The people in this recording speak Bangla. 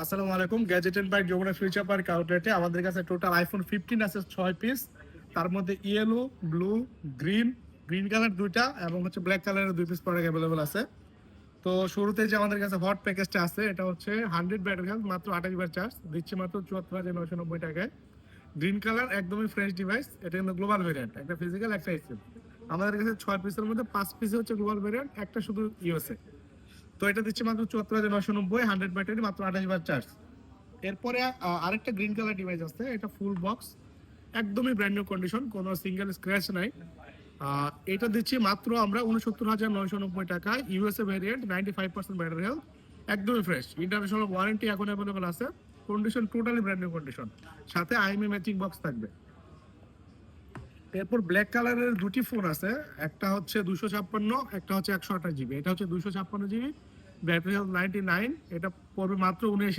আসসালামু আলাইকুম। Gadget and bike Jamuna future park আউটলেটে আমাদের কাছে টোটাল আইফোন 15 আছে 6 পিস। তার মধ্যে yellow, blue, green, green colour দুইটা এবং হচ্ছে ব্ল্যাক কালারের 2 পিস প্রোডাক্ট অ্যাভেলেবল আছে। তো শুরুতে যে আমাদের কাছে হট প্যাকেজটা আছে এটা হচ্ছে 100 ব্যাটারি হেলথ, মাত্র 28 বার চার্জ দিচ্ছে মাত্র 74,990 টাকায়। গ্রিন কালার একদমই ফ্রেশ ডিভাইস, এটা কিন্তু গ্লোবাল ভেরিয়েন্ট, একটা ফিজিক্যাল একটা এক্সেল। আমাদের কাছে 6 পিসের মধ্যে 5 পিস হচ্ছে গ্লোবাল ভেরিয়েন্ট, একটা শুধু ইউএসএ। তো এটা দিচ্ছে মাত্র 74,990, 100 ব্যাটারি, মাত্র 28 বার চার্জ। এরপরে আরেকটা গ্রিন কালার ডিভাইস আছে, এটা ফুল বক্স, একদমই ব্র্যান্ড নিউ কন্ডিশন, কোনো সিঙ্গেল স্ক্র্যাচ নাই। এটা দিচ্ছি মাত্র আমরা 69,990 টাকায়, ইউএসএ ভ্যারিয়েন্ট, 95% ব্যাটারি হেলথ, একদমই ফ্রেশ, ইন্টারন্যাশনাল ওয়ারেন্টি এখন অ্যাভেলেবল আছে, condition totally brand new condition, সাথে আইএমআই ম্যাচিং বক্স থাকবে। এরপর ব্ল্যাক কালারের দুটি ফোন আছে, একটা হচ্ছে 256, একটা হচ্ছে 128 জিবি। এটা হচ্ছে 256 জিবি, ব্যাটারি হেলথ 99, এটা পড়বে মাত্র 19